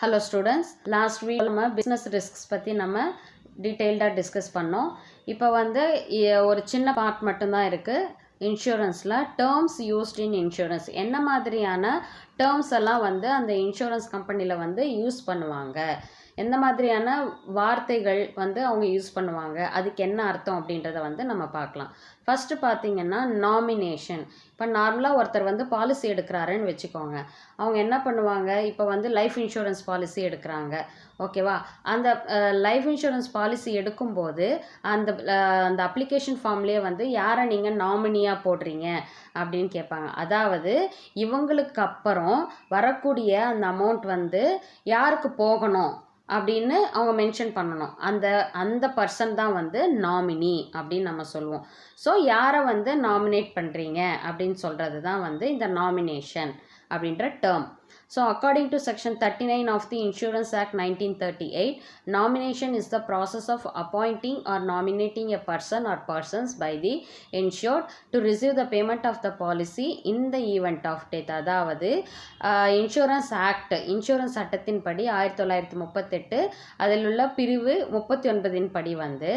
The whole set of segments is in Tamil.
Hello students, last week நம்ம business risks பற்றி நம்ம டீட்டெயில்டாக டிஸ்கஸ் பண்ணோம். இப்போ வந்து ஒரு சின்ன பார்ட் மட்டும்தான் இருக்குது இன்சூரன்ஸில். டேர்ம்ஸ் யூஸ்ட் இன் இன்சூரன்ஸ், என்ன மாதிரியான டேர்ம்ஸ் எல்லாம் வந்து அந்த இன்சூரன்ஸ் கம்பெனியில் வந்து யூஸ் பண்ணுவாங்க, எந்த மாதிரியான வார்த்தைகள் வந்து அவங்க யூஸ் பண்ணுவாங்க, அதுக்கு என்ன அர்த்தம் அப்படின்றத வந்து நம்ம பார்க்கலாம். ஃபஸ்ட்டு பார்த்தீங்கன்னா நாமினேஷன். இப்போ நார்மலாக ஒருத்தர் வந்து பாலிசி எடுக்கிறாருன்னு வச்சுக்கோங்க. அவங்க என்ன பண்ணுவாங்க, இப்போ வந்து லைஃப் இன்சூரன்ஸ் பாலிசி எடுக்கிறாங்க, ஓகேவா? அந்த லைஃப் இன்சூரன்ஸ் பாலிசி எடுக்கும்போது அந்த அந்த அப்ளிகேஷன் ஃபார்ம்லேயே வந்து யாரை நீங்கள் நாமினியாக போடுறீங்க அப்படின்னு கேட்பாங்க. அதாவது இவங்களுக்கு அப்புறம் வரக்கூடிய அந்த அமௌண்ட் வந்து யாருக்கு போகணும் அப்படின்னு அவங்க மென்ஷன் பண்ணணும். அந்த பர்சன் தான் வந்து நாமினி அப்படின்னு நம்ம சொல்லுவோம். ஸோ யாரை வந்து நாமினேட் பண்ணுறீங்க அப்படின்னு சொல்கிறது தான் வந்து இந்த நாமினேஷன் அப்படின்ற term. So according to section 39 of the Insurance Act 1938, nomination is the process of appointing or nominating a person or persons by the insured to receive the payment of the policy in the event of death. அதாவது இன்சூரன்ஸ் ஆக்ட், இன்சூரன்ஸ் சட்டத்தின் படி 1938 அதில் உள்ள பிரிவு 39 படி வந்து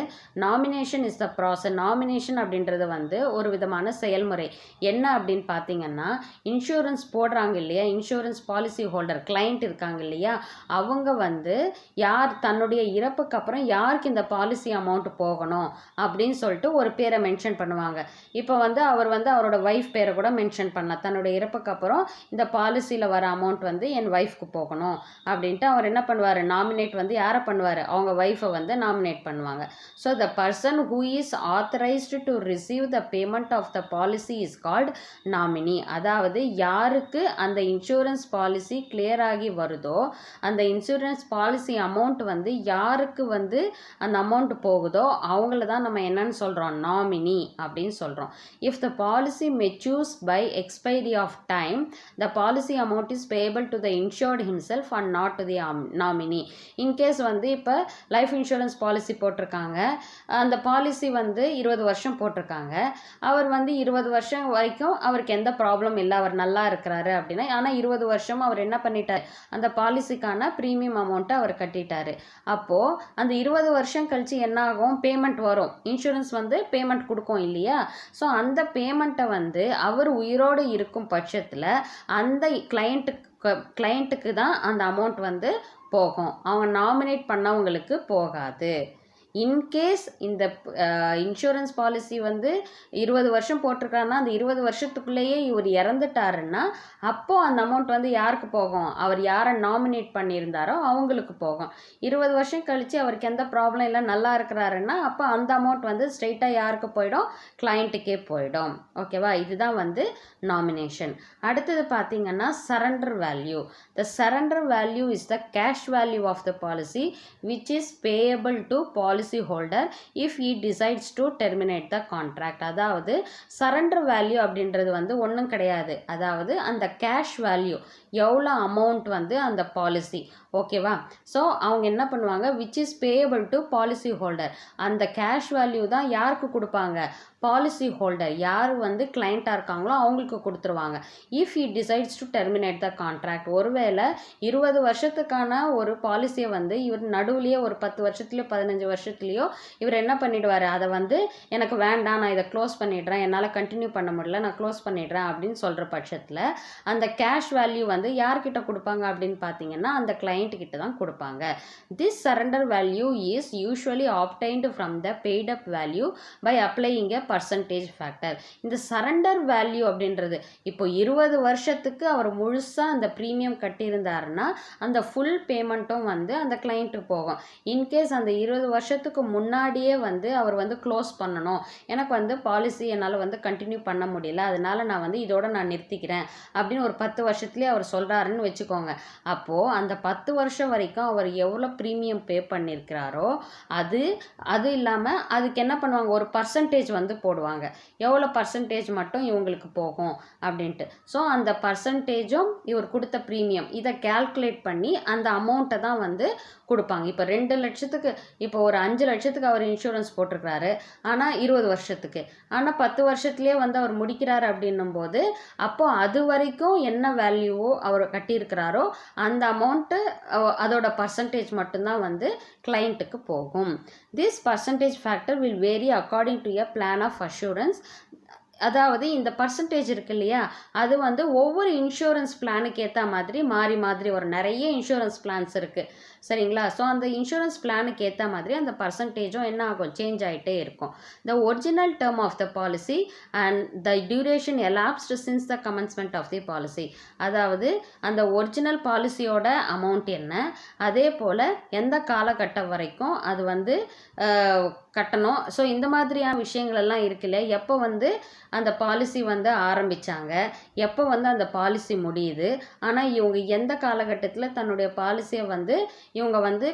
nomination is the process. Nomination அப்படின்றது வந்து ஒரு விதமான செயல்முறை. என்ன அப்படின்னு பார்த்தீங்கன்னா, இன்சூரன்ஸ் போடுறாங்க இல்லையா, இன்சூரன்ஸ் பாலிசி ஹோல்டர் கிளைண்ட் இருக்காங்க இல்லையா, அவங்க வந்து யார் தன்னுடைய இறப்புக்கு அப்புறம் யாருக்கு இந்த பாலிசி அமௌண்ட் போகணும் அப்படின்னு சொல்லிட்டு ஒரு பேரை மென்ஷன் பண்ணுவாங்க. இப்போ வந்து அவர் வந்து அவரோட ஒய்ஃப் பேரை கூட மென்ஷன் பண்ணலாம். தன்னுடைய இறப்புக்கு அப்புறம் இந்த பாலிசியில் வர அமௌண்ட் வந்து என் ஒய்ஃப்க்கு போகணும் அப்படின்ட்டு அவர் என்ன பண்ணுவார், நாமினேட் வந்து யாரை பண்ணுவார், அவங்க ஒய்ஃபை வந்து நாமினேட் பண்ணுவாங்க. So the person who is authorised to receive the payment of the policy is called nominee. அதாவது யாருக்கு அந்த இன்சூரன்ஸ் பாலிசி கிளியர் ஆகி வருதோ, அந்த இன்சூரன்ஸ் பாலிசி அமௌண்ட் வந்து யாருக்கு வந்து அந்த அமௌண்ட் போகுதோ அவங்கள தான் நம்ம என்னன்னு சொல்கிறோம், நாமினி அப்படின்னு சொல்கிறோம். If the policy matures by expiry of time, the policy amount is payable to the insured himself and not to the nominee. In case வந்து இப்போ லைஃப் இன்சூரன்ஸ் பாலிசி போட்டிருக்காங்க, அந்த பாலிசி வந்து 20 வருஷம் போட்டிருக்காங்க, அவர் வந்து 20 வருஷம் வரைக்கும் அவருக்கு எந்த ப்ராப்ளம் இல்லை, அவர் நல்லா இருக்கிறாரு அப்படின்னா, ஆனால் 20 வருஷம் அவர் என்ன பண்ணிட்டார், அந்த பாலிசிக்கான ப்ரீமியம் அமௌண்ட்டை அவர் கட்டிட்டாரு. அப்போது அந்த 20 வருஷம் கழித்து என்ன ஆகும், பேமெண்ட் வரும், இன்சூரன்ஸ் வந்து பேமெண்ட் கொடுக்கும் இல்லையா. ஸோ அந்த பேமெண்ட்டை வந்து அவர் உயிரோடு இருக்கும் பட்சத்தில் அந்த கிளைண்ட்டுக்கு தான் அந்த அமௌண்ட் வந்து போகும், அவங்க நாமினேட் பண்ணவங்களுக்கு போகாது. இன்கேஸ் இந்த இன்சூரன்ஸ் பாலிசி வந்து 20 வருஷம் போட்டிருக்காருன்னா, அந்த 20 வருஷத்துக்குள்ளேயே இவர் இறந்துட்டாருன்னா அப்போது அந்த அமௌண்ட் வந்து யாருக்கு போகும், அவர் யாரை நாமினேட் பண்ணியிருந்தாரோ அவங்களுக்கு போகும். 20 வருஷம் கழித்து அவருக்கு எந்த ப்ராப்ளம் இல்லை, நல்லா இருக்கிறாருன்னா அப்போ அந்த அமௌண்ட் வந்து ஸ்ட்ரெயிட்டாக யாருக்கு போயிடும், கிளைண்ட்டுக்கே போயிடும். ஓகேவா? இதுதான் வந்து நாமினேஷன். அடுத்தது பார்த்தீங்கன்னா surrender value. The surrender value is the cash value of the policy which is payable to policy holder if he decides to terminate the contract. அதாவது சரண்டர் வேல்யூ அப்படின்றது வந்து ஒன்றும் கிடையாது. அதாவது அந்த கேஷ் வேல்யூ எவ்வளோ அமௌண்ட் வந்து அந்த பாலிசி, ஓகேவா? ஸோ அவங்க என்ன பண்ணுவாங்க, which is payable to policy holder, அந்த கேஷ் வேல்யூ தான் யாருக்கு கொடுப்பாங்க, பாலிசி ஹோல்டர் யார் வந்து கிளைண்ட்டாக இருக்காங்களோ அவங்களுக்கு கொடுத்துருவாங்க. If he decides to terminate the contract, ஒருவேளை 20 வருஷத்துக்கான ஒரு பாலிசியை வந்து இவர் நடுவுலையே ஒரு 10 வருஷத்துலையோ 15 வருஷத்துலையோ இவர் என்ன பண்ணிடுவார், அதை வந்து எனக்கு வேண்டாம், நான் இதை க்ளோஸ் பண்ணிடுறேன், என்னால் கண்டினியூ பண்ண முடியல, நான் க்ளோஸ் பண்ணிடுறேன் அப்படின்னு சொல்கிற பட்சத்தில் அந்த கேஷ் வேல்யூ வந்து யார்கிட்ட கொடுப்பாங்க அப்படின்னு பார்த்தீங்கன்னா அந்த கிளைண்ட் கிட்ட தான் கொடுப்பாங்க. This surrender value is usually obtained from the paid up value by applying a percentage factor. இந்த சரண்டர் வேல்யூ அப்படின்றது இப்போ 20 வருஷத்துக்கு அவர் முழுசாக அந்த ப்ரீமியம் கட்டியிருந்தாருன்னா அந்த ஃபுல் பேமெண்ட்டும் வந்து அந்த கிளைண்ட்டுக்கு போகும். இன்கேஸ் அந்த 20 வருஷத்துக்கு முன்னாடியே வந்து அவர் வந்து க்ளோஸ் பண்ணணும், எனக்கு வந்து பாலிசி என்னால் வந்து கண்டினியூ பண்ண முடியல, அதனால நான் வந்து இதோட நான் நிறுத்திக்கிறேன் அப்படின்னு ஒரு 10 வருஷத்துலேயே அவர் சொல்கிறாருன்னு வச்சுக்கோங்க. அப்போது அந்த 10 வருஷம் வரைக்கும் அவர் எவ்வளோ ப்ரீமியம் பே பண்ணியிருக்கிறாரோ அது இல்லாமல் அதுக்கு என்ன பண்ணுவாங்க, ஒரு பர்சன்டேஜ் வந்து போடுவாங்க, எவ்வளோ பர்சன்டேஜ் மட்டும் இவங்களுக்கு போகும் அப்படின்ட்டு. ஸோ அந்த பர்சன்டேஜும் இவர் கொடுத்த ப்ரீமியம் இதை கேல்குலேட் பண்ணி அந்த அமௌண்ட்டை தான் வந்து கொடுப்பாங்க. இப்போ 2 லட்சத்துக்கு, இப்போ ஒரு 5 லட்சத்துக்கு அவர் இன்சூரன்ஸ் போட்டிருக்கிறாரு, ஆனால் 20 வருஷத்துக்கு, ஆனால் 10 வருஷத்துலேயே வந்து அவர் முடிக்கிறாரு அப்படின்னும் போது அப்போது அது வரைக்கும் என்ன வேல்யூவோ அவர் கட்டியிருக்கிறாரோ அந்த அமௌண்ட்டு அதோட பர்சன்டேஜ் மட்டும்தான் வந்து கிளைண்ட்டுக்கு போகும். This percentage factor will vary according to a plan of assurance. அதாவது இந்த பர்சன்டேஜ் இருக்கு இல்லையா, அது வந்து ஒவ்வொரு இன்சூரன்ஸ் பிளானுக்கு ஏற்ற மாதிரி மாறி வரும். நிறைய இன்சூரன்ஸ் பிளான்ஸ் இருக்குது, சரிங்களா. ஸோ அந்த இன்சூரன்ஸ் பிளானுக்கு ஏற்ற மாதிரி அந்த பர்சன்டேஜும் என்ன ஆகும், சேஞ்ச் ஆகிட்டே இருக்கும். The original term of the policy and the duration elapsed since the commencement of the policy. அதாவது அந்த ஒரிஜினல் பாலிசியோட அமௌண்ட் என்ன, அதே போல் எந்த காலகட்டம் வரைக்கும் அது வந்து கட்டணும். ஸோ இந்த மாதிரியான விஷயங்கள் எல்லாம் இருக்குல்ல, எப்போ வந்து அந்த பாலிசி வந்து ஆரம்பித்தாங்க, எப்போ வந்து அந்த பாலிசி முடியுது, ஆனால் இவங்க எந்த காலகட்டத்தில் தன்னுடைய பாலிசியை வந்து இவங்க வந்து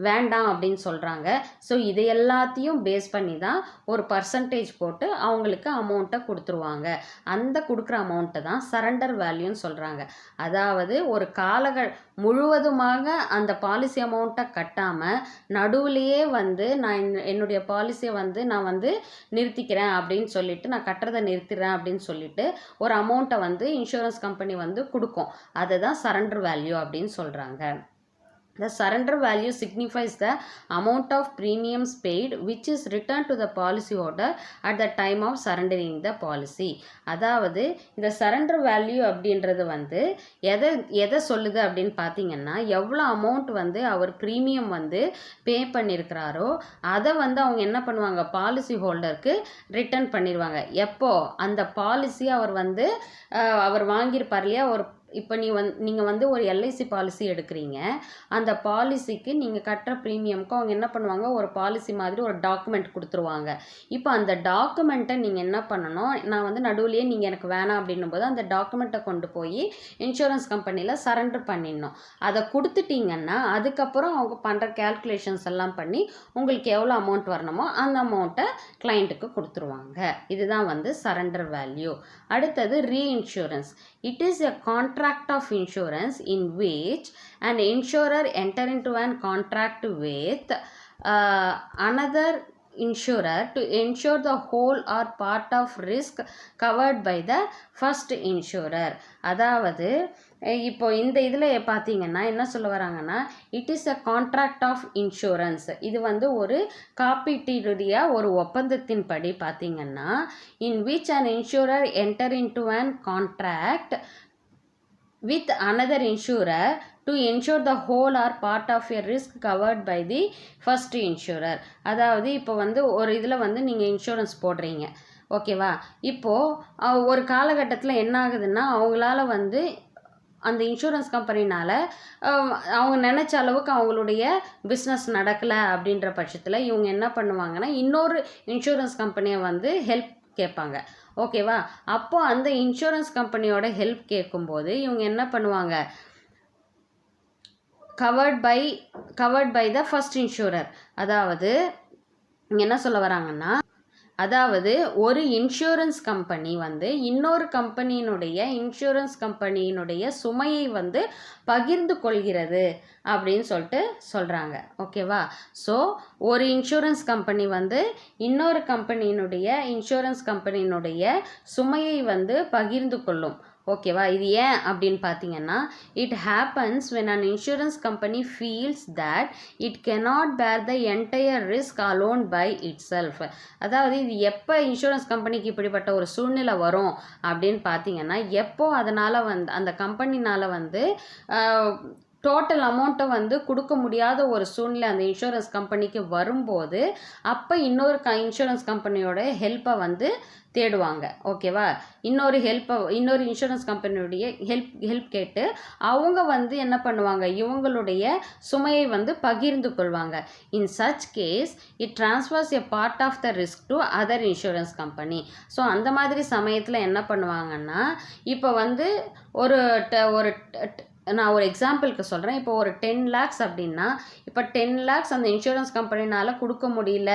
வேண்டாம் அப்படின்னு சொல்கிறாங்க. ஸோ இது எல்லாத்தையும் பேஸ் பண்ணி தான் ஒரு பர்சன்டேஜ் போட்டு அவங்களுக்கு அமௌண்ட்டை கொடுத்துருவாங்க. அந்த கொடுக்குற அமௌண்ட்டை தான் சரண்டர் வேல்யூன்னு சொல்கிறாங்க. அதாவது ஒரு முழுவதுமாக அந்த பாலிசி அமௌண்ட்டை கட்டாமல் நடுவுலையே வந்து நான் என்னுடைய பாலிசியை வந்து நான் வந்து நிறுத்திக்கிறேன் அப்படின்னு சொல்லிட்டு, நான் கட்டுறதை நிறுத்திடுறேன் அப்படின்னு சொல்லிட்டு ஒரு அமௌண்ட்டை வந்து இன்சூரன்ஸ் கம்பெனி வந்து கொடுக்கும். அதை தான் சரண்டர் வேல்யூ அப்படின்னு சொல்கிறாங்க. The surrender value signifies the amount of premiums paid which is returned to the policyholder at the time of surrendering the policy. அதாவது இந்த சரண்டர் வேல்யூ அப்படின்றது வந்து எதை சொல்லுது அப்படின்னு பார்த்தீங்கன்னா, எவ்வளோ அமௌண்ட் வந்து அவர் ப்ரீமியம் வந்து பே பண்ணியிருக்கிறாரோ அதை வந்து அவங்க என்ன பண்ணுவாங்க, பாலிசி ஹோல்டருக்கு ரிட்டர்ன் பண்ணிடுவாங்க. எப்போ அந்த பாலிசி அவர் வாங்கியிருப்பார் இல்லையா, இப்போ நீங்கள் வந்து ஒரு எல்ஐசி பாலிசி எடுக்கிறீங்க, அந்த பாலிசிக்கு நீங்கள் கட்டுற ப்ரீமியம்க்கு அவங்க என்ன பண்ணுவாங்க, ஒரு பாலிசி மாதிரி ஒரு டாக்குமெண்ட் கொடுத்துருவாங்க. இப்போ அந்த டாக்குமெண்ட்டை நீங்கள் என்ன பண்ணணும், நான் வந்து நடுவுலையே நீங்கள் எனக்கு வேணாம் அப்படின்னும் போது அந்த டாக்குமெண்ட்டை கொண்டு போய் இன்சூரன்ஸ் கம்பெனியில் சரண்டர் பண்ணிடணும். அதை கொடுத்துட்டிங்கன்னா அதுக்கப்புறம் அவங்க பண்ணுற கேல்குலேஷன்ஸ் எல்லாம் பண்ணி உங்களுக்கு எவ்வளோ அமௌண்ட் வரணுமோ அந்த அமௌண்ட்டை கிளைண்ட்டுக்கு கொடுத்துருவாங்க. இதுதான் வந்து சரண்டர் வேல்யூ. அடுத்தது reinsurance. It is a contract of insurance in which an insurer enter into an contract with another insurer to insure the whole or part of risk covered by the first insurer. அதாவது இப்போ இந்த இதில் பார்த்தீங்கன்னா என்ன சொல்ல வராங்கன்னா, it is a contract of insurance. இது வந்து ஒரு காப்பீட்டுடைய ஒரு ஒப்பந்தத்தின் படி பார்த்தீங்கன்னா, in which an insurer enter into an contract with another insurer to ensure the whole or part of a risk covered by the first insurer. அதாவது இப்போ வந்து ஒரு இதில் வந்து நீங்கள் இன்சூரன்ஸ் போடுறீங்க, ஓகேவா. இப்போது ஒரு காலகட்டத்தில் என்ன ஆகுதுன்னா, அவங்களால வந்து அந்த இன்சூரன்ஸ் கம்பெனினால் அவங்க நினச்ச அளவுக்கு அவங்களுடைய பிஸ்னஸ் நடக்கலை அப்படின்ற பட்சத்தில் இவங்க என்ன பண்ணுவாங்கன்னா, இன்னொரு இன்சூரன்ஸ் கம்பெனியை வந்து ஹெல்ப் கேட்பாங்க, ஓகேவா. அப்போது அந்த இன்சூரன்ஸ் கம்பெனியோட ஹெல்ப் கேட்கும்போது இவங்க என்ன பண்ணுவாங்க, covered by the first insurer. அதாவது இங்கே என்ன சொல்ல வராங்கன்னா, அதாவது ஒரு இன்சூரன்ஸ் கம்பெனி வந்து இன்னொரு இன்சூரன்ஸ் கம்பெனியினுடைய சுமையை வந்து பகிர்ந்து கொள்கிறது அப்படின்னு சொல்லிட்டு சொல்கிறாங்க, ஓகேவா. ஸோ ஒரு இன்சூரன்ஸ் கம்பெனி வந்து இன்னொரு இன்சூரன்ஸ் கம்பெனியினுடைய சுமையை வந்து பகிர்ந்து கொள்ளும், ஓகேவா. இது ஏன் அப்படின்னு பார்த்தீங்கன்னா, it happens when an insurance company feels that it cannot bear the entire risk alone by itself. அதாவது இது எப்போ இன்சூரன்ஸ் கம்பெனிக்கு இப்படிப்பட்ட ஒரு சூழ்நிலை வரும் அப்படின்னு பார்த்தீங்கன்னா, எப்போ அதனால் வந்து அந்த கம்பெனினால் வந்து டோட்டல் அமௌண்ட்டை வந்து கொடுக்க முடியாத ஒரு சூழ்நிலை அந்த இன்சூரன்ஸ் கம்பெனிக்கு வரும்போது அப்போ இன்னொரு இன்சூரன்ஸ் கம்பெனியோட ஹெல்ப்பை வந்து தேடுவாங்க, ஓகேவா. இன்னொரு இன்சூரன்ஸ் கம்பெனியுடைய ஹெல்ப் கேட்டு அவங்க வந்து என்ன பண்ணுவாங்க, இவங்களுடைய சுமையை வந்து பகிர்ந்து கொள்வாங்க. In such case it transfers a part of the risk to other insurance company. So அந்த மாதிரி சமயத்தில் என்ன பண்ணுவாங்கன்னா, இப்போ வந்து நான் ஒரு எக்ஸாம்பிளுக்கு சொல்கிறேன். இப்போ ஒரு 10 lakhs அப்படின்னா, இப்போ 10 lakhs அந்த இன்சூரன்ஸ் கம்பெனினால் கொடுக்க முடியல,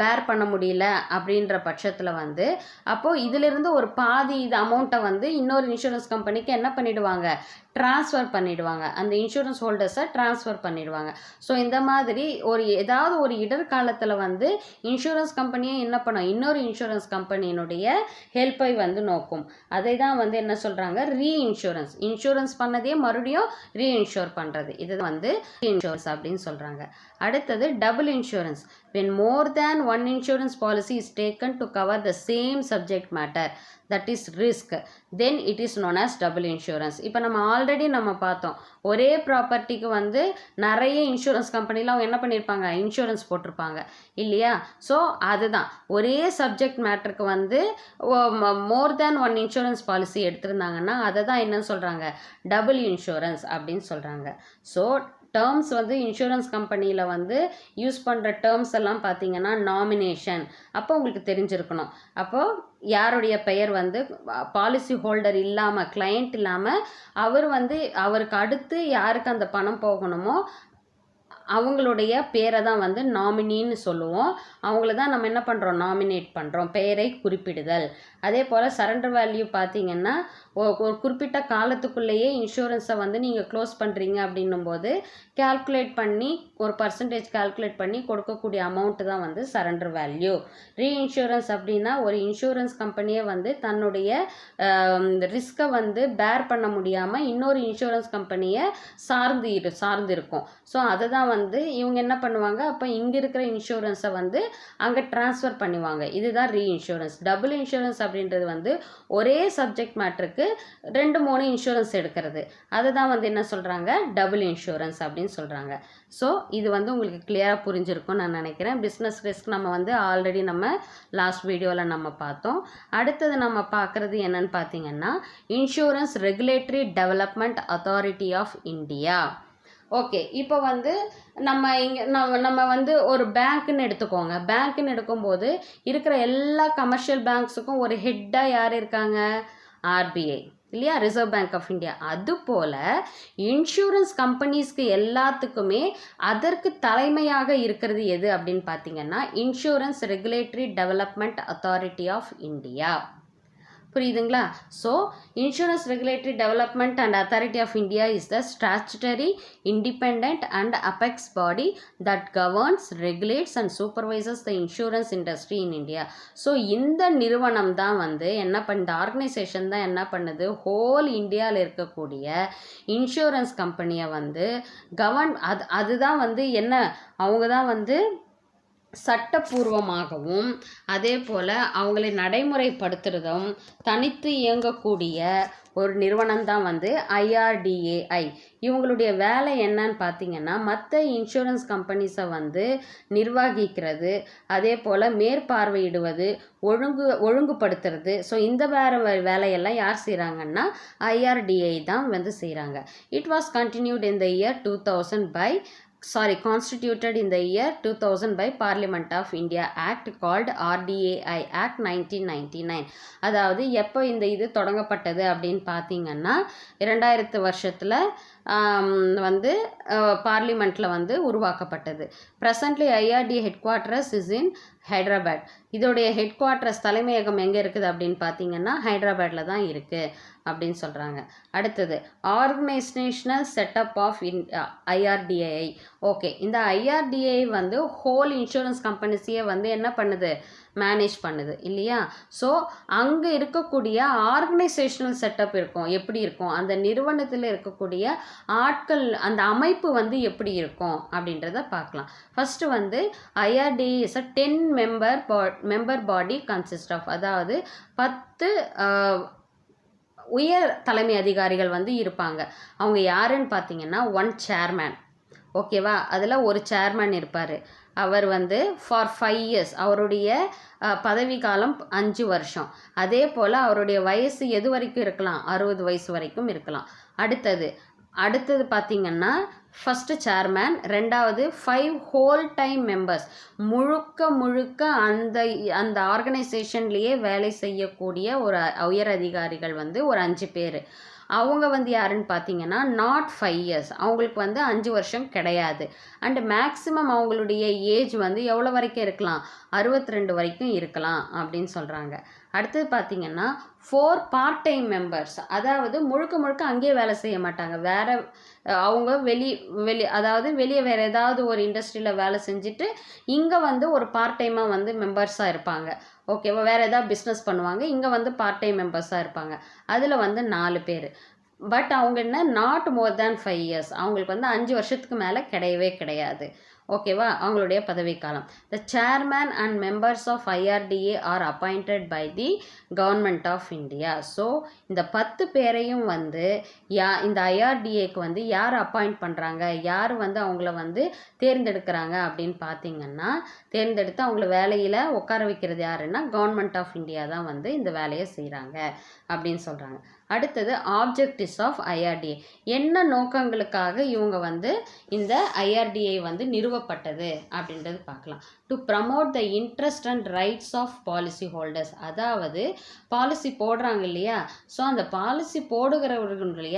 பேர் பண்ண முடியல அப்படின்ற பட்சத்தில் வந்து அப்போது இதிலிருந்து ஒரு பாதி இது அமௌண்ட்டை வந்து இன்னொரு இன்சூரன்ஸ் கம்பெனிக்கு என்ன பண்ணிவிடுவாங்க, ட்ரான்ஸ்ஃபர் பண்ணிடுவாங்க, அந்த இன்சூரன்ஸ் ஹோல்டர்ஸை ட்ரான்ஸ்ஃபர் பண்ணிடுவாங்க. ஸோ இந்த மாதிரி ஏதாவது ஒரு இடர்காலத்தில் வந்து இன்சூரன்ஸ் கம்பெனியே என்ன பண்ணும், இன்னொரு இன்சூரன்ஸ் கம்பெனியினுடைய ஹெல்ப்பை வந்து நோக்கும். அதை தான் வந்து என்ன சொல்கிறாங்க, ரீஇன்சூரன்ஸ். இன்சூரன்ஸ் பண்ணதே மறுபடியும் ரீஇன்சூர் பண்ணுறது, இது வந்து இன்சூரன்ஸ் அப்படின்னு சொல்கிறாங்க. அடுத்தது double insurance. when more than one insurance policy is taken to cover the same subject matter, that is risk, then it is known as double insurance. இப்போ நம்ம ஆல்ரெடி நம்ம பார்த்தோம், ஒரே ப்ராப்பர்ட்டிக்கு வந்து நிறைய இன்சூரன்ஸ் கம்பெனியில் அவங்க என்ன பண்ணியிருப்பாங்க, இன்சூரன்ஸ் போட்டிருப்பாங்க இல்லையா. ஸோ அதுதான் ஒரே சப்ஜெக்ட் மேட்டருக்கு வந்து மோர் தேன் ஒன் இன்சூரன்ஸ் பாலிசி எடுத்திருந்தாங்கன்னா அதை தான் என்னன்னு சொல்கிறாங்க, டபுள் இன்சூரன்ஸ் அப்படின்னு சொல்கிறாங்க. ஸோ டேர்ம்ஸ் வந்து இன்சூரன்ஸ் கம்பெனியில் வந்து யூஸ் பண்ணுற டேர்ம்ஸ் எல்லாம் பார்த்தீங்கன்னா நாமினேஷன். அப்போ உங்களுக்கு தெரிஞ்சிருக்கணும், அப்போது யாருடைய பெயர் வந்து பாலிசி ஹோல்டர் இல்லாமல், கிளையண்ட் இல்லாமல், அவர் வந்து அவருக்கு அடுத்து யாருக்கு அந்த பணம் போகணுமோ அவங்களுடைய பேரை தான் வந்து நாமினின்னு சொல்லுவோம். அவங்கள தான் நம்ம என்ன பண்ணுறோம், நாமினேட் பண்ணுறோம், பெயரை குறிப்பிடுதல். அதே போல் சரண்டர் வேல்யூ பார்த்தீங்கன்னா ஒரு குறிப்பிட்ட காலத்துக்குள்ளேயே இன்சூரன்ஸை வந்து நீங்கள் க்ளோஸ் பண்ணுறீங்க அப்படின்னும் போது கால்குலேட் பண்ணி ஒரு பர்சன்டேஜ் கால்குலேட் பண்ணி கொடுக்கக்கூடிய அமௌண்ட்டு தான் வந்து சரண்டர் வேல்யூ. ரீஇன்சூரன்ஸ் அப்படின்னா ஒரு இன்சூரன்ஸ் கம்பெனியை வந்து தன்னுடைய ரிஸ்க்கை வந்து பேர் பண்ண முடியாமல் இன்னொரு இன்சூரன்ஸ் கம்பெனியை சார்ந்து இருக்கும். ஸோ அதை தான் வந்து இவங்க என்ன பண்ணுவாங்க, அப்போ இங்கே இருக்கிற இன்சூரன்ஸை வந்து அங்கே ட்ரான்ஸ்ஃபர் பண்ணுவாங்க. இதுதான் ரீஇன்சூரன்ஸ். டபுள் இன்சூரன்ஸ் அப்படின்றது வந்து ஒரே சப்ஜெக்ட் மேட்டருக்கு 2-3 இன்சூரன்ஸ் எடுக்கிறது, அதை தான் வந்து என்ன சொல்கிறாங்க, டபுள் இன்சூரன்ஸ் அப்படின்னு சொல்கிறாங்க. ஸோ இது வந்து உங்களுக்கு கிளியராக புரிஞ்சிருக்கும்னு நான் நினைக்கிறேன். பிஸ்னஸ் ரிஸ்க் நம்ம வந்து ஆல்ரெடி நம்ம லாஸ்ட் வீடியோவில் நம்ம பார்த்தோம். அடுத்தது நம்ம பார்க்குறது என்னன்னு பார்த்தீங்கன்னா insurance regulatory development authority of India. Okay, இப்போ வந்து நம்ம வந்து ஒரு பேங்க்குன்னு எடுத்துக்கோங்க. பேங்க்குன்னு எடுக்கும்போது இருக்கிற எல்லா கமர்ஷியல் பேங்க்ஸுக்கும் ஒரு ஹெட்டாக யார் இருக்காங்க, ஆர்பிஐ இல்லையா, ரிசர்வ் பேங்க் ஆஃப் இந்தியா. அதுபோல் இன்சூரன்ஸ் கம்பெனிஸ்க்கு எல்லாத்துக்குமே அதற்கு தலைமையாக இருக்கிறது எது அப்படின்னு பார்த்தீங்கன்னா insurance regulatory development authority of India. புரியுதுங்களா? So insurance regulatory development and authority of India is the statutory independent and apex body that governs, regulates and supervises the insurance industry in India. So இந்த நிறுவனம் தான் வந்து என்ன இந்த ஆர்கனைசேஷன் தான் என்ன பண்ணுது, ஹோல் இந்தியாவில் இருக்கக்கூடிய இன்சூரன்ஸ் கம்பெனியை வந்து அதுதான் வந்து என்ன, அவங்க தான் வந்து சட்டப்பூர்வமாகவும் அதே போல் அவங்களை நடைமுறைப்படுத்துறதும் தனித்து இயங்கக்கூடிய ஒரு நிறுவனம் தான் வந்து ஐஆர்டிஏஐ. இவங்களுடைய வேலை என்னன்னு பார்த்தீங்கன்னா மற்ற இன்சூரன்ஸ் கம்பெனிஸை வந்து நிர்வகிக்கிறது, அதே போல் மேற்பார்வையிடுவது, ஒழுங்குபடுத்துறது. ஸோ இந்த வேலையெல்லாம் யார் செய்கிறாங்கன்னா ஐஆர்டிஏஐ தான் வந்து செய்கிறாங்க. It was continued in the year 2000 constituted in the year 2000 by Parliament of India Act called RDAI Act 1999. அதாவது எப்போ இந்த இது தொடங்கப்பட்டது அப்படின்னு பார்த்தீங்கன்னா 2000 வருஷத்தில் வந்து பார்லிமெண்ட்டில் வந்து உருவாக்கப்பட்டது. Presently IRDA head quarters is in Hyderabad. இதோடைய ஹெட் குவார்ட்டர்ஸ் தலைமையகம் எங்கே இருக்குது அப்படின்னு பார்த்தீங்கன்னா ஹைதராபாத்தில் தான் இருக்குது அப்படின்னு சொல்கிறாங்க. அடுத்தது organisational setup of IRDAI. Okay, இந்த ஐஆர்டிஏஐ வந்து ஹோல் இன்சூரன்ஸ் கம்பெனிஸையே வந்து என்ன பண்ணுது, மேனேஜ் பண்ணுது இல்லையா. ஸோ அங்கே இருக்கக்கூடிய ஆர்கனைசேஷனல் செட்டப் இருக்கும், எப்படி இருக்கும், அந்த நிறுவனத்தில் இருக்கக்கூடிய ஆட்கள் அந்த அமைப்பு வந்து எப்படி இருக்கும் அப்படின்றத பார்க்கலாம். ஃபஸ்ட்டு வந்து IRDA is a 10 member body consist of, அதாவது 10 உயர் தலைமை அதிகாரிகள் வந்து இருப்பாங்க. அவங்க யாருன்னு பார்த்தீங்கன்னா 1 சேர்மேன், ஓகேவா, அதில் ஒரு சேர்மேன் இருப்பார். அவர் வந்து ஃபார் 5 years, அவருடைய பதவி காலம் 5 வருஷம். அதே போல் அவருடைய வயசு எது வரைக்கும் இருக்கலாம், 60 வயசு வரைக்கும் இருக்கலாம். அடுத்தது பார்த்திங்கன்னா ஃபஸ்ட்டு சேர்மேன், ரெண்டாவது 5 ஹோல் டைம் மெம்பர்ஸ், முழுக்க அந்த ஆர்கனைசேஷன்லேயே வேலை செய்யக்கூடிய ஒரு உயர் அதிகாரிகள் வந்து ஒரு 5 பேர். அவங்க வந்து யாருன்னு பார்த்தீங்கன்னா நாட் 5 years, அவங்களுக்கு வந்து 5 வருஷம் கிடையாது. அண்டு மேக்ஸிமம் அவங்களுடைய ஏஜ் வந்து எவ்வளோ வரைக்கும் இருக்கலாம், 62 வரைக்கும் இருக்கலாம் அப்படின்னு சொல்கிறாங்க. அடுத்தது பார்த்தீங்கன்னா 4 பார்ட் டைம் மெம்பர்ஸ், அதாவது முழுக்க முழுக்க அங்கேயே வேலை செய்ய மாட்டாங்க, வேறு அவங்க அதாவது வெளியே வேறு ஏதாவது ஒரு இண்டஸ்ட்ரியில் வேலை செஞ்சுட்டு இங்கே வந்து ஒரு பார்ட் டைமாக வந்து மெம்பர்ஸாக இருப்பாங்க. ஓகேவா, வேறு ஏதாவது பிஸ்னஸ் பண்ணுவாங்க, இங்கே வந்து பார்ட் டைம் மெம்பர்ஸாக இருப்பாங்க. அதில் வந்து 4 பேர். பட் அவங்க என்ன, நாட் மோர் தேன் 5 இயர்ஸ், அவங்களுக்கு வந்து 5 வருஷத்துக்கு மேலே கிடையவே கிடையாது. ஓகேவா, அவங்களுடைய பதவிக்காலம். The chairman and members of IRDA are appointed by the government of India. So இந்த 10 பேரையும் வந்து இந்த IRDAக்கு வந்து யார் அப்பாயிண்ட் பண்ணுறாங்க, யார் வந்து அவங்கள வந்து தேர்ந்தெடுக்கிறாங்க அப்படின்னு பார்த்தீங்கன்னா, தேர்ந்தெடுத்து அவங்கள வேலையில் உட்கார வைக்கிறது யாருன்னா கவர்மெண்ட் ஆஃப் இந்தியா தான் வந்து இந்த வேலையை செய்கிறாங்க அப்படின்னு சொல்கிறாங்க. அடுத்தது ஆப்ஜெக்டிவ்ஸ் ஆஃப் IRDA, என்ன நோக்கங்களுக்காக இவங்க வந்து இந்த IRDA வந்து நிறுவப்பட்டது அப்படின்றது பார்க்கலாம். To promote the interest and rights of policy holders, அதாவது பாலிசி போடுறாங்க இல்லையா, ஸோ அந்த பாலிசி போடுகிறவர்களுடைய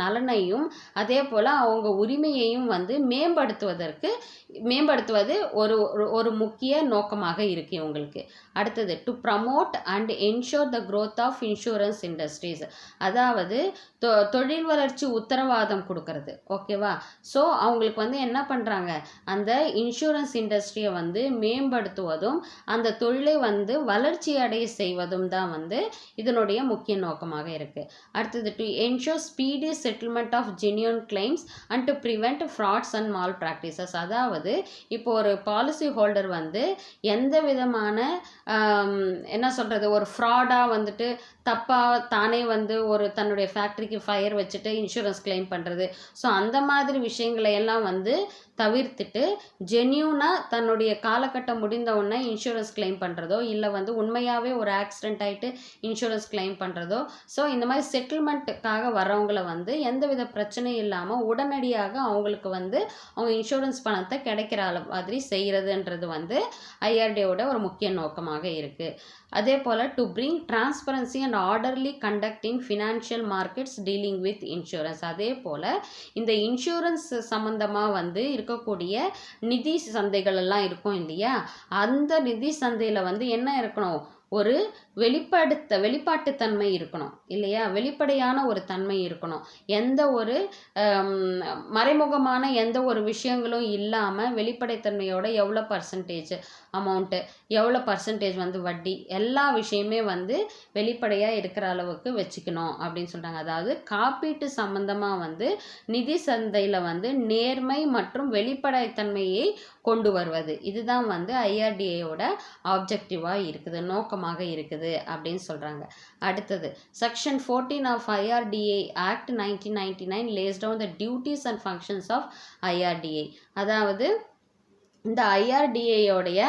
நலனையும் அதே போல் அவங்க உரிமையையும் வந்து மேம்படுத்துவது ஒரு முக்கிய நோக்கமாக இருக்குது இவங்களுக்கு. அடுத்தது to promote and ensure the growth of insurance industries, அதாவது தொழில் வளர்ச்சி உத்தரவாதம் கொடுக்கறது. ஓகேவா, ஸோ அவங்களுக்கு வந்து என்ன பண்ணுறாங்க, அந்த இன்சூரன்ஸ் இண்டஸ்ட்ரியை வந்து மேம்படுத்துவதும் அந்த தொழிலை வந்து வளர்ச்சி அடைய செய்வதும் தான் வந்து இதனுடைய முக்கிய நோக்கமாக இருக்குது. அடுத்தது to ensure speedy settlement of genuine claims and to prevent frauds and malpractices, அதாவது இப்போ ஒரு பாலிசி ஹோல்டர் வந்து எந்த விதமான என்ன சொல்கிறது, ஒரு ஃப்ராடாக வந்துட்டு தப்பாக தானே வந்து ஒரு தன்னுடைய ஃபேக்ட்ரிக்கு ஃபயர் வச்சுட்டு இன்சூரன்ஸ் கிளைம் பண்ணுறது, ஸோ அந்த மாதிரி விஷயங்களை எல்லாம் வந்து தவிர்த்துட்டு ஜென்யூனாக தன்னுடைய காலகட்டம் முடிந்த உடனே இன்சூரன்ஸ் கிளைம் பண்ணுறதோ, இல்லை வந்து உண்மையாகவே ஒரு ஆக்சிடெண்ட் ஆகிட்டு இன்சூரன்ஸ் கிளைம் பண்ணுறதோ, ஸோ இந்த மாதிரி செட்டில்மெண்ட்டுக்காக வரவங்களை வந்து எந்தவித பிரச்சனையும் இல்லாமல் உடனடியாக அவங்களுக்கு வந்து அவங்க இன்சூரன்ஸ் பணத்தை கிடைக்கிற மாதிரி செய்கிறதுன்றது வந்து IRDAவோட ஒரு முக்கிய நோக்கமாக இருக்குது. அதே போல் to bring transparency and orderly conduct in financial markets dealing with insurance, அதே போல் இந்த இன்சூரன்ஸ் சம்மந்தமாக வந்து இருக்கக்கூடிய நிதி சந்தைகள் எல்லாம் இருக்கும் இல்லையா, அந்த நிதி சந்தையில் வந்து என்ன இருக்கணும், ஒரு வெளிப்பாட்டுத்தன்மை இருக்கணும் இல்லையா, வெளிப்படையான ஒரு தன்மை இருக்கணும், எந்த ஒரு மறைமுகமான எந்த ஒரு விஷயங்களும் இல்லாமல் வெளிப்படைத்தன்மையோட எவ்வளோ பர்சன்டேஜ் அமௌண்ட்டு, எவ்வளோ பர்சன்டேஜ் வந்து வட்டி, எல்லா விஷயமே வந்து வெளிப்படையாக இருக்கிற அளவுக்கு வச்சுக்கணும் அப்படின்னு சொல்கிறாங்க. அதாவது காப்பீட்டு சம்பந்தமாக வந்து நிதி சந்தையில் வந்து நேர்மை மற்றும் வெளிப்படைத்தன்மையை கொண்டு வருவது, இதுதான் வந்து IRDAவோட ஆப்ஜெக்டிவாக இருக்குது, நோக்கமாக இருக்குது அப்படின்னு சொல்கிறாங்க. அடுத்தது section 14 of IRDA act 1999 lays down the duties and functions of IRDA, அதாவது இந்த IRDAயோடைய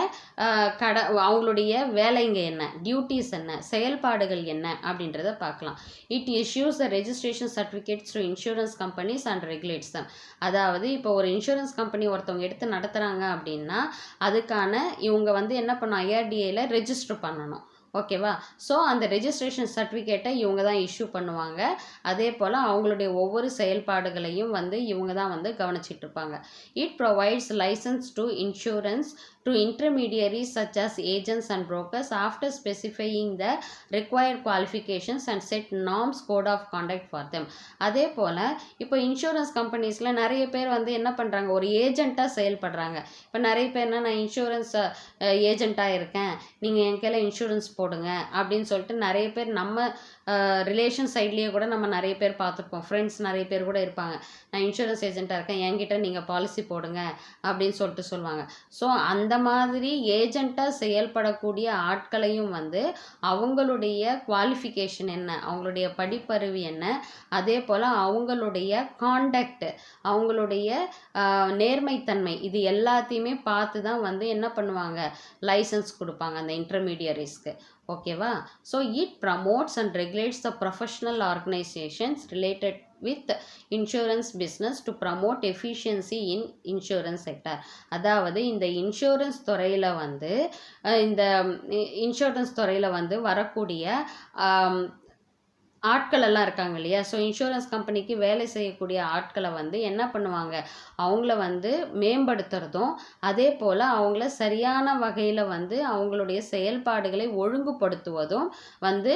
அவங்களுடைய வேலைங்க என்ன, டியூட்டிஸ் என்ன, செயல்பாடுகள் என்ன அப்படின்றத பார்க்கலாம். It issues the registration certificates to insurance companies and regulates them, அதாவது இப்போ ஒரு இன்சூரன்ஸ் கம்பெனி ஒருத்தவங்க எடுத்து நடத்துகிறாங்க அப்படின்னா அதுக்கான இவங்க வந்து என்ன பண்ணணும், IRDAல ரெஜிஸ்டர் பண்ணணும். ஓகேவா, ஸோ அந்த ரெஜிஸ்ட்ரேஷன் சர்டிஃபிகேட்டை இவங்க தான் இஷ்யூ பண்ணுவாங்க. அதே போல் அவங்களுடைய ஒவ்வொரு செயல்பாடுகளையும் வந்து இவங்க தான் வந்து கவனிச்சிட்டு இருப்பாங்க. It provides licence to insurance to intermediaries such as agents and brokers after specifying the required qualifications and set norms code of conduct for them. அதே போல் இப்போ இன்சூரன்ஸ் கம்பெனிஸில் நிறைய பேர் வந்து என்ன பண்ணுறாங்க, ஒரு ஏஜெண்ட்டாக செயல்படுறாங்க. இப்போ நிறைய பேர்னா நான் இன்சூரன்ஸ் ஏஜெண்ட்டாக இருக்கேன், நீங்கள் என் கையில் இன்சூரன்ஸ் போடுங்க அப்படின்னு சொல்லிட்டு நிறைய பேர் நம்ம ரிலேஷன் சைட்லேயே கூட நம்ம நிறைய பேர் பார்த்துருப்போம், ஃப்ரெண்ட்ஸ் நிறைய பேர் கூட இருப்பாங்க, நான் இன்சூரன்ஸ் ஏஜெண்ட்டாக இருக்கேன், என்கிட்ட நீங்கள் பாலிசி போடுங்க அப்படின்னு சொல்லிட்டு சொல்லுவாங்க. ஸோ அந்த மாதிரி ஏஜெண்ட்டாக செயல்படக்கூடிய ஆட்களையும் வந்து அவங்களுடைய குவாலிஃபிகேஷன் என்ன, அவங்களுடைய படிப்பறிவு என்ன, அதே போல் அவங்களுடைய காண்டக்ட், அவங்களுடைய நேர்மைத்தன்மை, இது எல்லாத்தையுமே பார்த்து தான் வந்து என்ன பண்ணுவாங்க, லைசன்ஸ் கொடுப்பாங்க அந்த இன்டர்மீடியரிஸ்க்கு. ஓகேவா, so it promotes and regulates the professional organisations related with insurance business to promote efficiency in insurance sector, அதாவது இந்த இன்சூரன்ஸ் துறையில் வந்து வரக்கூடிய ஆட்கள் எல்லாம் இருக்காங்க இல்லையா? ஸோ இன்சூரன்ஸ் கம்பெனிக்கு வேலை செய்யக்கூடிய ஆட்களை வந்து என்ன பண்ணுவாங்க, அவங்கள வந்து மேம்படுத்துறதும், அதே போல் அவங்கள சரியான வகையில் வந்து அவங்களுடைய செயல்பாடுகளை ஒழுங்குபடுத்துவதும் வந்து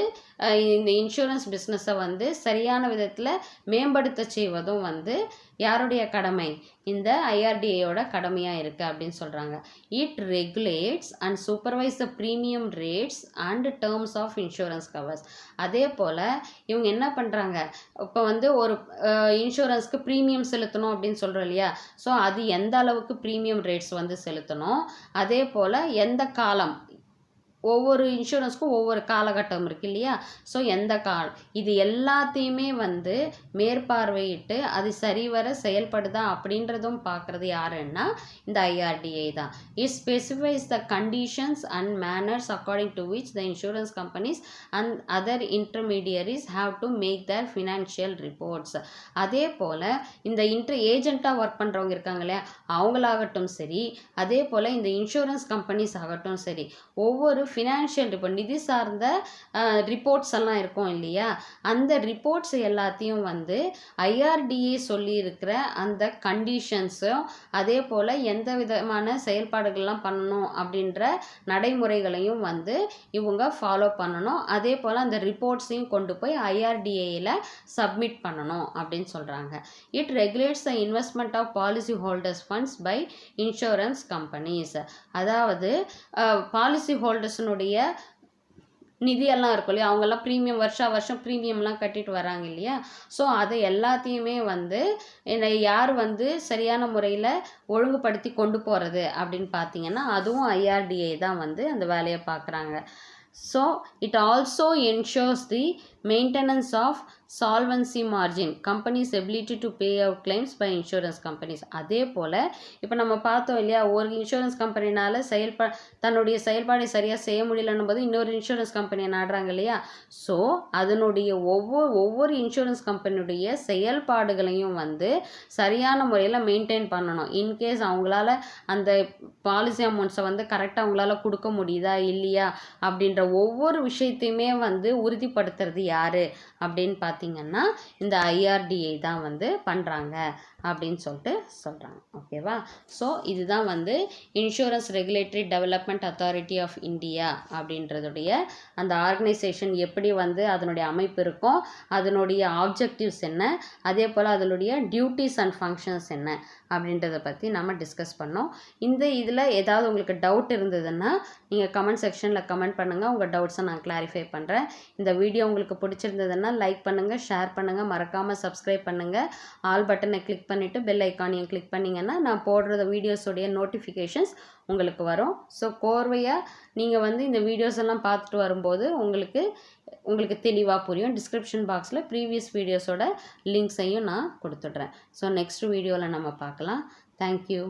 இந்த இன்சூரன்ஸ் பிஸ்னஸை வந்து சரியான விதத்தில் மேம்படுத்த செய்வதும் வந்து யாருடைய கடமை, இந்த ஐஆர்டிஏயோட கடமையாக இருக்குது அப்படின்னு சொல்கிறாங்க. It regulates and supervise the premium rates and terms of insurance covers. அதே போல் இவங்க என்ன பண்ணுறாங்க, இப்போ வந்து ஒரு இன்சூரன்ஸ்க்கு ப்ரீமியம் செலுத்தணும் அப்படின்னு சொல்கிறோம் இல்லையா? ஸோ அது எந்த அளவுக்கு ப்ரீமியம் ரேட்ஸ் வந்து செலுத்தணும், அதே போல் எந்த காலம், ஒவ்வொரு இன்சூரன்ஸ்க்கும் ஒவ்வொரு காலகட்டம் இருக்குது இல்லையா? ஸோ எந்த இது எல்லாத்தையுமே வந்து மேற்பார்வையிட்டு அது சரிவர செயல்படுதா அப்படின்றதும் பார்க்குறது யாருன்னா இந்த ஐஆர்டிஏ தான். It specifies the conditions and manners according to which the insurance companies and other intermediaries have to make their financial reports. அதே போல் இந்த ஏஜெண்ட்டாக ஒர்க் பண்ணுறவங்க இருக்காங்க இல்லையா, அவங்களாகட்டும் சரி, அதே போல் இந்த இன்சூரன்ஸ் கம்பெனிஸ் ஆகட்டும் சரி, ஒவ்வொரு ஃபினான்ஷியல் ரிப்போர்ட், நிதி சார்ந்த ரிப்போர்ட்ஸ் எல்லாம் இருக்கும் இல்லையா, அந்த ரிப்போர்ட்ஸ் எல்லாத்தையும் வந்து ஐஆர்டிஏ சொல்லியிருக்கிற அந்த கண்டிஷன்ஸும், அதே போல் எந்த விதமான செயல்பாடுகள்லாம் பண்ணணும் அப்படின்ற நடைமுறைகளையும் வந்து இவங்க ஃபாலோ பண்ணணும். அதே போல் அந்த ரிப்போர்ட்ஸையும் கொண்டு போய் ஐஆர்டிஏயில் சப்மிட் பண்ணணும் அப்படின்னு சொல்கிறாங்க. It regulates the investment of policy holders funds by insurance companies. அதாவது பாலிசி ஹோல்டர்ஸ் நிதியெல்லாம் இருக்கும் இல்லையா, அவங்கெல்லாம் ப்ரீமியம் வருஷம் ப்ரீமியம்லாம் கட்டிட்டு வராங்க இல்லையா? ஸோ அதை எல்லாத்தையுமே வந்து யார் வந்து சரியான முறையில் ஒழுங்குபடுத்தி கொண்டு போகிறது அப்படின்னு பார்த்தீங்கன்னா அதுவும் ஐஆர்டிஏ தான் வந்து அந்த வேலையை பார்க்குறாங்க. So it also ensures the maintenance of solvency margin companies ability to pay out claims by insurance companies. அதே போல் இப்போ நம்ம பார்த்தோம் இல்லையா, ஒரு இன்சூரன்ஸ் கம்பெனினால் தன்னுடைய செயல்பாடை சரியாக செய்ய முடியலன்னும் போது இன்னொரு இன்சூரன்ஸ் கம்பெனியை நாடுறாங்க இல்லையா? ஸோ அதனுடைய ஒவ்வொரு இன்சூரன்ஸ் கம்பெனியுடைய செயல்பாடுகளையும் வந்து சரியான முறையில் மெயின்டைன் பண்ணணும். இன்கேஸ் அவங்களால அந்த பாலிசி அமௌண்ட்ஸை வந்து கரெக்டாக அவங்களால கொடுக்க முடியுதா இல்லையா அப்படின்ற ஒவ்வொரு விஷயத்தையுமே வந்து உறுதிப்படுத்துறது யார் அப்படின்னு பார்த்தீங்கன்னா இந்த ஐஆர்டிஏ தான் வந்து பண்ணுறாங்க அப்படின்னு சொல்கிறாங்க. ஓகேவா? ஸோ இதுதான் வந்து insurance regulatory development authority of India அப்படின்றதுடைய அந்த ஆர்கனைசேஷன் எப்படி வந்து அதனுடைய அமைப்பு இருக்கும், அதனுடைய ஆப்ஜெக்டிவ்ஸ் என்ன, அதே போல் அதனுடைய டியூட்டிஸ் அண்ட் ஃபங்க்ஷன்ஸ் என்ன அப்படின்றத பற்றி நம்ம டிஸ்கஸ் பண்ணோம். இந்த இதில் ஏதாவது உங்களுக்கு டவுட் இருந்ததுன்னா நீங்கள் கமெண்ட் செக்ஷனில் கமெண்ட் பண்ணுங்கள், உங்கள் டவுட்ஸை நான் கிளாரிஃபை பண்ணுறேன். இந்த வீடியோ உங்களுக்கு பிடிச்சிருந்ததுன்னா லைக் பண்ணுங்கள், ஷேர் பண்ணுங்கள், மறக்காமல் சப்ஸ்கிரைப் பண்ணுங்கள், ஆல் பட்டனை கிளிக் பண்ணிவிட்டு பெல் ஐக்கானையும் கிளிக் பண்ணிங்கன்னா நான் போடுற வீடியோஸோடைய நோட்டிஃபிகேஷன்ஸ் உங்களுக்கு வரும். ஸோ கோர்வையாக நீங்கள் வந்து இந்த வீடியோஸ் எல்லாம் பார்த்துட்டு வரும்போது உங்களுக்கு தெளிவாக புரியும். டிஸ்கிரிப்ஷன் பாக்ஸில் ப்ரீவியஸ் வீடியோஸோட லிங்க்ஸையும் நான் கொடுத்துட்றேன். ஸோ நெக்ஸ்ட் வீடியோவில் நம்ம பார்க்கலாம். தேங்க்யூ.